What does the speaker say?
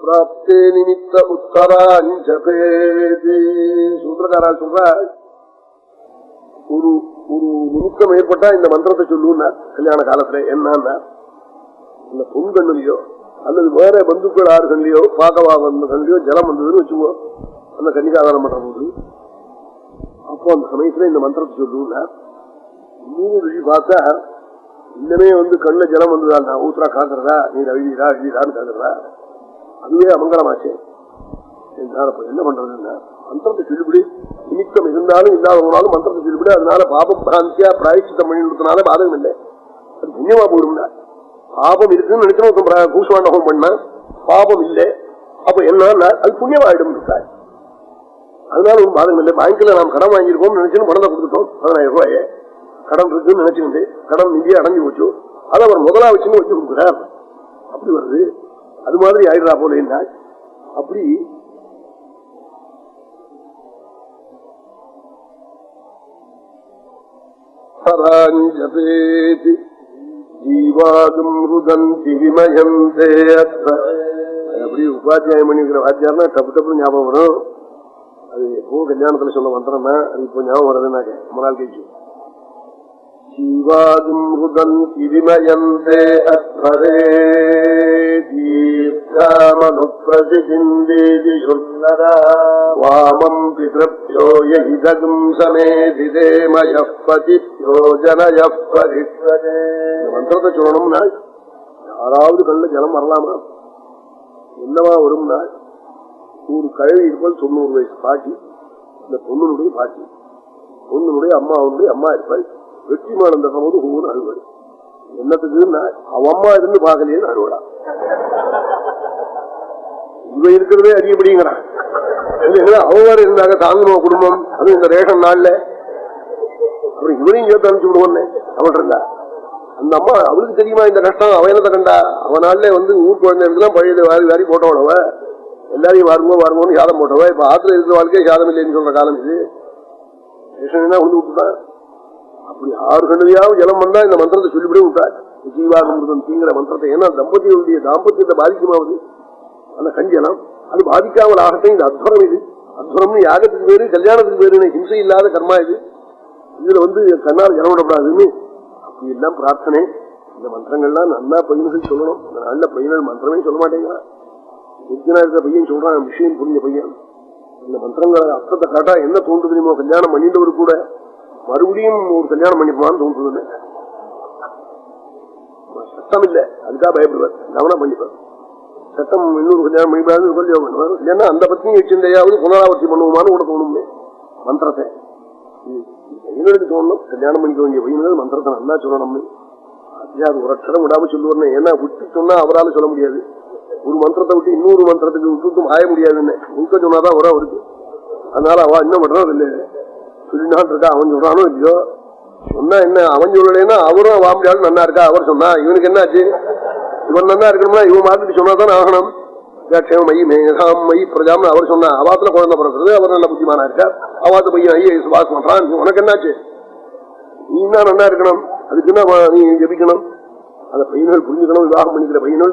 பிராப்தே நிமித்த உத்தராஞ்சபேதி சூத்திரக்காரா சொல்ற ஒரு ஒரு நிமித்தம் ஏற்பட்டா இந்த மந்திரத்தை சொல்லுன்னா கல்யாண காலத்துல என்னன்னா இந்த பொன் கண்ணுலையோ அல்லது வேற பந்துக்கள் ஆறு கண்ணிலையோ பாக்கவா வந்த கண்ணிலையோ ஜலம் வந்ததுன்னு வச்சுக்கோ அந்த கன்னிகாதானம் பண்ற போது அப்போ அந்த சமயத்துல இந்த மந்திரத்தை சொல்லுன்னா இன்னொரு ருஷி பார்த்தா இன்னமே கண்ணுல ஜலம் வந்ததா ஊத்துறா காக்குறதா நீ அழுதிரா அழுதிரான்னு காக்குறதா அதுவே அமங்கலமாச்சே என்ன பண்றதுன்னா மந்திரத்தை சொல்லிவிடு நிமித்தம் இருந்தாலும் இல்லாதவங்களாலும் மந்திரத்தை சொல்லிவிடு அதனால பாபம் பிராந்தியா பிராயச்சித்தம் பண்ணி கொடுத்தனால பாதகம் இல்லை அது புண்ணியமா போயிடும்னா பாபம் இருக்குன்னு நினைக்கணும் கூசுவாண்டகம் பண்ண பாபம் இல்லை அப்ப என்ன அது புண்ணியமாயிடும் இருக்காரு அதனால ஒரு பாதகம் இல்லை பேங்க்ல நாம் கடன் வாங்கியிருக்கோம் நினைச்சுன்னு பணத்தை கொடுத்துட்டோம் 10,000 ரூபாய் கடன் இருக்குன்னு நினைச்சுக்கிட்டு கடன் நிதியை அடைஞ்சு போச்சு அதை அவர் முதலா வச்சுன்னு வச்சு கொடுக்குறார் அப்படி வருது அது மாதிரி ஆயிடுறா போல என்ன அப்படி ஜீவாதும் ருதந்தி விமயந்தே அப்படி உபாத்தியாயம் பண்ணிக்கிற வாத்தியார்னா டப்பு டப்பு ஞாபகம் வரும் அது எப்போ கல்யாணத்துல சொல்ல மந்திரம்னா அது இப்போ ஞாபகம் வருதுன்னாக்க ரொம்ப நாள் கழிச்சு ஜீவாதும் ருதந்தி விமயந்தே அத்வரே தீப்காமனுப்ரதிசிந்தேதி சுர்ணரா வாமம் பித்ருப்யோ யஹிதகும் சமேதிதே மயః பதிப்யோ ஜனயः பரிஷ்வதே. இந்த மந்திரத்தை சொல்லணும்னா யாராவது கண்ணுல ஜலம் வரலாமா என்னவா வரும்னா ஒரு கழுவி இருப்பது 90 வயசு பாட்டி இந்த பொண்ணுடைய பாட்டி பொண்ணுடைய அம்மாவுடைய அம்மா இருப்பாள் வெற்றி மாடம் தரும் போது ஒவ்வொரு அழுவாள் என்னத்துக்குன்னா அவ அம்மா இருந்து பார்க்கலையேன்னு அழுவடா இவ இருக்கிறதே அதிகப்படிங்கிறான் அவங்க இருந்தாங்க தாங்கணும் குடும்பம் அது இந்த ரேஷன் நாள்ல அப்புறம் இவனையும் சேர்த்து அனுப்பிச்சு விடுவோன்னு அவள் இருந்தா அந்த அம்மா அவளுக்கு தெரியுமா இந்த கஷ்டம் அவனத்தை கண்டா அவனாலே ஊர் குழந்தைலாம் பழைய வாரி வாரி போட்டவளவ எல்லாரையும் வாருங்கன்னு சாதம் போட்டவ இப்ப ஆத்துல இருக்கிற வாழ்க்கையே சாதம் இல்லைன்னு சொல்ற காலம் இது ரேஷன் விட்டுட்டான் அப்படி 6 கண்ணுலையாவது ஜலம் வந்தா இந்த மந்திரத்தை சொல்லிவிட விட்டார் ஜீவாமிருதம் தீங்கிற மந்திரத்தை ஏன்னா தம்பதியுடைய தாம்பத்தியத்தை பாதிக்குமாவது அந்த கஞ்சலம் அது பாதிக்காமல் ஆகட்டும் இது அத்வரம் இது அத்வரம்னு யாகத்துக்கு பேரு கல்யாணத்துக்கு பேரு ஹிம்சை இல்லாத கர்மா இது இதுல கண்ணால் ஜலம் விடப்படாதுன்னு அப்படி எல்லாம் பிரார்த்தனை இந்த மந்திரங்கள்லாம் நல்லா பையன்கள் சொல்லணும் இந்த நல்ல பையன்கள் மந்திரமே சொல்ல மாட்டேங்கிறான் எத்தனா இருக்கிற பையன் சொல்றான் விஷயம் புரிஞ்ச பையன் இந்த மந்திரங்களை அர்த்தத்தை காட்டா என்ன தோன்று தெரியுமோ கல்யாணம் பண்ணிட்டவர் கூட மறுபடியும் ஒரு கல்யாணம் பண்ணிப்பான்னு தோன்றுதுன்னு சட்டம் இல்லை அதுக்காக பயப்படுவார் கவனம் பண்ணிப்பார் சட்டம் இன்னொரு கல்யாணம் பண்ணிப்பாரு கொஞ்சம் பண்ணுவார் இல்லைன்னா அந்த பத்தியும் எச்சிந்தையாவது புனராவர்த்தி பண்ணுவோமான்னு கூட தோணுமே மந்திரத்தை பையனுக்கு தோணும் கல்யாணம் பண்ணிக்க வேண்டிய பையன்கள் மந்திரத்தை நல்லா சொல்லணும்னு அது ஒரு அக்ஷரம் விடாம சொல்லுவார்னு ஏன்னா விட்டு சொன்னா அவரால் சொல்ல முடியாது ஒரு மந்திரத்தை விட்டு இன்னொரு மந்திரத்துக்கு விட்டு ஆய முடியாதுன்னு உங்க சொன்னாதான் வரும் அவருக்கு அதனால அவ என்ன பண்றது இல்லை சொல்லினான் இருக்கா அவன் சொல்றானோ இல்லையோ சொன்னா என்ன அவன் சொல்லலைன்னா அவரும் வாம்பியாலும் நல்லா இருக்கா அவர் சொன்னா இவனுக்கு என்னாச்சு இவன் நல்லா இருக்கணும்னா இவன் மாத்திட்டு சொன்னாதான் ஆகணும் மை மேகாம் மை பிரஜாம்னு அவர் சொன்னா அவாத்துல குழந்தை பிறக்கிறது அவர் நல்ல புத்திமானா இருக்கா அவாத்து பையன் ஐயே வாஸ் பண்றான் உனக்கு என்னாச்சு நீ தான் நல்லா இருக்கணும் அதுக்குன்னா நீ ஜபிக்கணும் அந்த பையன்கள் புரிஞ்சுக்கணும் விவாகம் பண்ணிக்கிற பையன்கள்